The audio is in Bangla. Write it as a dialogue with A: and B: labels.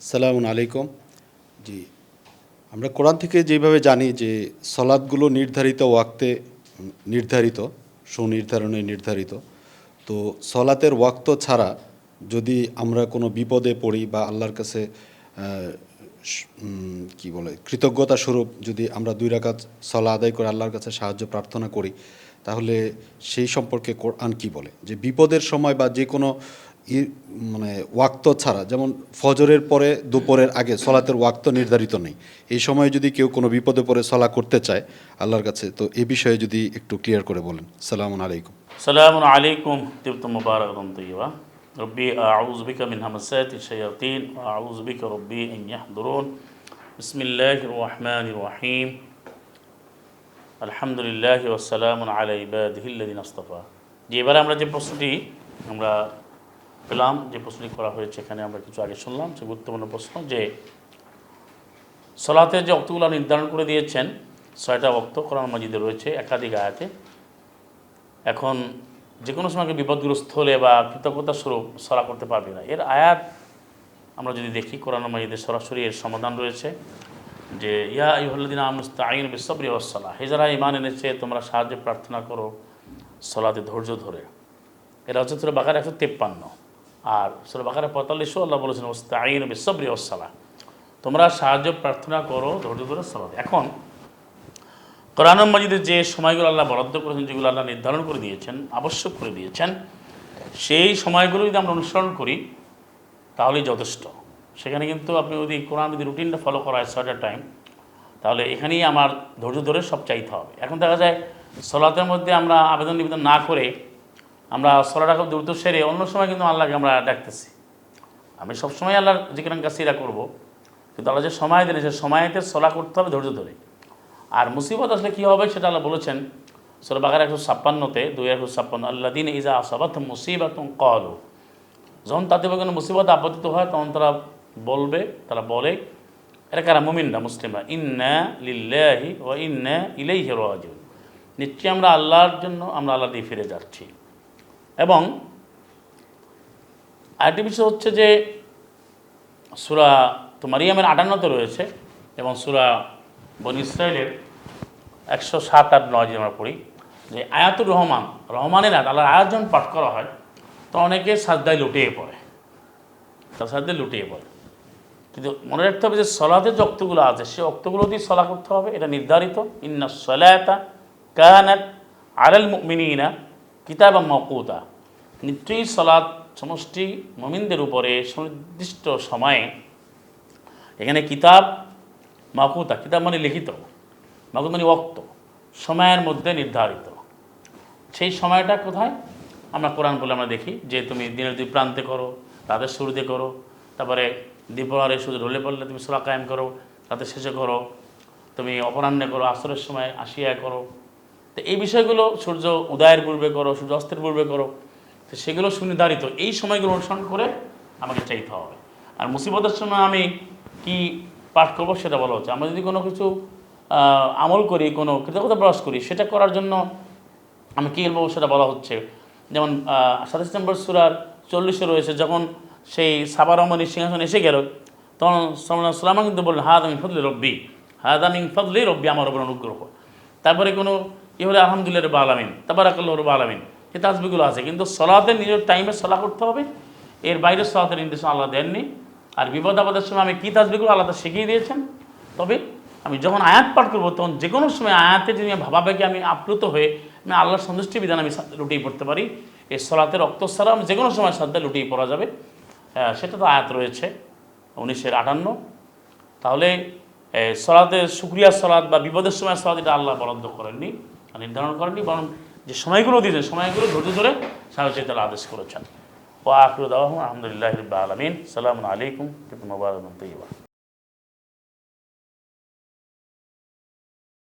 A: সালামুন আলাইকুম। জি, আমরা কোরআন থেকে যেভাবে জানি যে সলাৎগুলো নির্ধারিত ওয়াক্তে নির্ধারিত, সুনির্ধারণে নির্ধারিত। তো সলাতের ওয়াক্ত ছাড়া যদি আমরা কোনো বিপদে পড়ি বা আল্লাহর কাছে কি বলে কৃতজ্ঞতা স্বরূপ যদি আমরা 2 রাকাত সলা আদায় করে আল্লাহর কাছে সাহায্য প্রার্থনা করি, তাহলে সেই সম্পর্কে কোরআন কি বলে যে বিপদের সময় বা যে কোনো মানে ওয়াক্ত ছাড়া, যেমন ফজরের পরে দুপুরের আগে সলাতের ওয়াক্ত নির্ধারিত নেই, এই সময় যদি কেউ কোনো বিপদে পড়ে সলা করতে চায় আল্লাহর কাছে, তো এই বিষয়ে যদি একটু ক্লিয়ার করে বলেন। সালামুন আলাইকুম।
B: সালামুন আলাইকুম তিবতুম মুবারাকাতুন তাইয়্যিবা রব্বি আউযু বিকা মিন হামাযাতিশ শায়াতিন ওয়া আউযু বিকা রব্বি আন ইয়াহদুরুন বিসমিল্লাহির রহমানির রহিম আলহামদুলিল্লাহি ওয়া সালামুন আলা ইবাদিহিল্লাযিনা ইসতাফা। যে এবারে আমরা যে প্রশ্নটি আমরা পেলাম, যে প্রশ্নটি করা হয়েছে এখানে আমরা কিছু আগে শুনলাম, সে গুরুত্বপূর্ণ প্রশ্ন যে সলাতের যে ওয়াক্তগুলো নির্ধারণ করে দিয়েছেন 6টা ওয়াক্ত কোরআন মাজিদে রয়েছে একাধিক আয়াতে। এখন যে কোনো সময় বিপদগ্রস্ত হলে বা কৃতজ্ঞতা স্বরূপ সলা করতে পারবে না, এর আয়াত আমরা যদি দেখি কোরআন মাজিদে সরাসরি এর সমাধান রয়েছে যে ইয়া আইয়ুহাল্লাযীনা আমানু ইসতাঈনু বিস-সাবরি ওয়াস-সালাহ, হে যারা ঈমান এনেছে তোমরা সাহায্য প্রার্থনা করো সলাতে ধৈর্য ধরে। এটা হচ্ছে সূরা বাকারা 153, আর সূরা বাকারা 45 আল্লাহ বলেছেন ওয়াস্তাঈনু বিস-সাবরি ওয়াস-সালাহ, তোমরা সাহায্য প্রার্থনা করো ধৈর্য ধরে সলাতে। এখন কোরআন মাজিদের যে সময়গুলো আল্লাহ বরাদ্দ করেছেন, যেগুলো আল্লাহ নির্ধারণ করে দিয়েছেন, আবশ্যক করে দিয়েছেন, সেই সময়গুলো যদি আমরা অনুসরণ করি তাহলেই যথেষ্ট। সেখানে কিন্তু আপনি যদি কোরআন যদি রুটিনটা ফলো করা হয় 6টা টাইম, তাহলে এখানেই আমার ধৈর্য ধরে সব চাইতে হবে। এখন দেখা যায় সলাতের মধ্যে আমরা আবেদন নিবেদন না করে আমরা সলাটা খুব দ্রুত সেরে অন্য সময় কিন্তু আল্লাহকে আমরা ডাকতেছি। আমি সবসময় আল্লাহর জিকিরান কাসিরা করবো, কিন্তু আল্লাহ যে সময় দিলে সে সময়তে সলা করতে হবে ধৈর্য ধরে। আর মুসিবত আসলে কী হবে সেটা আল্লাহ বলেছেন সূরা বাকারা 156-তে 2:156, আল্লাযীনা ইযা আসাবাতহুম মুসিবাতুন ক্বালু, যখন তাদের কোনো মুসিবত আপতিত হয় তখন তারা বলে, এরা কারা? মুমিনরা, মুসলিমরা, ইন্না লিল্লাহি ওয়া ইন্না ইলাইহি রাজিউন, নিশ্চয়ই আমরা আল্লাহর জন্য, আমরা আল্লাহ দিয়ে ফিরে যাচ্ছি। এবং আরেকটি বিষয় হচ্ছে যে সূরা মারিয়ামের 58-তে রয়েছে এবং সূরা বনী ইসরাঈলের 107, 8, 9 আমরা পড়ি যে আয়াতুর রহমান, রহমানের আয়াত, আল্লাহর আয়াত যখন পাঠ করা হয় তো অনেকে সাজদায় লুটিয়ে পড়ে, কিন্তু মনে রাখতে হবে যে সলাতের যে অক্তগুলো আছে সে অক্তগুলো দিয়ে সলা করতে হবে, এটা নির্ধারিত। ইন্না সলাতা কানাত আলাল মুমিনিনা কিতাবাম মাওকুতা, নিশ্চয়ই সলাত সমষ্টি মুমিনদের উপরে সুনির্দিষ্ট সময়ে, এখানে কিতাব মাকুতা, কিতাব মানে লিখিত, মাকুত মানে ওয়াক্ত, সময়ের মধ্যে নির্ধারিত। সেই সময়টা কোথায়? আমরা কোরআন বলে আমরা দেখি যে তুমি দিনের 2 প্রান্তে করো, রাতের শুরুতে করো, তারপরে দ্বিপ্রহরে সূর্য ঢলে পড়লে তুমি সূরা কায়েম করো, রাতের শেষে করো, তুমি অপরাহ্নে করো, আসরের সময় আশিয়ায় করো। তো এই বিষয়গুলো সূর্য উদয়ের পূর্বে করো, সূর্য অস্তের পূর্বে করো, তো সেগুলো সুনির্ধারিত। এই সময়গুলো অনুসরণ করে আমাকে চাইতে হবে। আর মুসিবতের সময় আমি কি পাঠ করবো সেটা বলা হচ্ছে। আমরা যদি কোনো কিছু আমল করি, কোনো কৃতজ্ঞতা প্রকাশ করি, সেটা করার জন্য আমি কী বলবো সেটা বলা হচ্ছে। যেমন 27 নম্বর সূরার 40-এ রয়েছে, যখন সেই সাবা রহমানের সিংহাসন এসে গেল তখন সালামা কিন্তু বললেন হাদা মিন ফাদলি রব্বি, হাদা মিন ফাদলি রব্বি, আমার উপর অনুগ্রহ। তারপরে কোনো হলে আলহামদুলিল্লাহ রাব্বিল আলামিন, তাবারাকাল্লাহু রাব্বিল আলামিন, এই তাসবিহগুলো আছে। কিন্তু সলাতের নিজের টাইমে সলা করতে হবে, এর বাইরে সলাতের নির্দেশনা আল্লাহ দেননি। আর বিপদ আপদের সময় আমি কী তাসবিহগুলো আল্লাহ শিখিয়ে দিয়েছেন। তবে আমি যখন আয়াত পাঠ করবো তখন যে কোনো সময় আয়াতে যদি ভাবাবেগে আমি আপ্লুত হয়ে আমি আল্লাহর সন্তুষ্টি বিধান আমি লুটিয়ে পড়তে পারি। এই সলাতের রক্ত ছাড়া আমি যে কোনো সময় সাদ্দায় লুটিয়ে পড়া যাবে, সেটা তো আয়াত রয়েছে 1958। তাহলে সলাতে শুকরিয়া সলাত বা বিপদের সময় সলাত এটা আল্লাহ বরাদ্দ করেননি, নির্ধারণ করেননি, বরং যে সময়গুলো দিয়েছেন সময়গুলো ধৈর্য ধরে সাহায্য তারা আদেশ করেছেন। ওয়া আখিরু দাওয়াহুম আলহামদুলিল্লাহি রাব্বিল আলামিন। সালামুন আলাইকুম ওয়া রাহমাতুল্লাহি ওয়া বারাকাতুহু।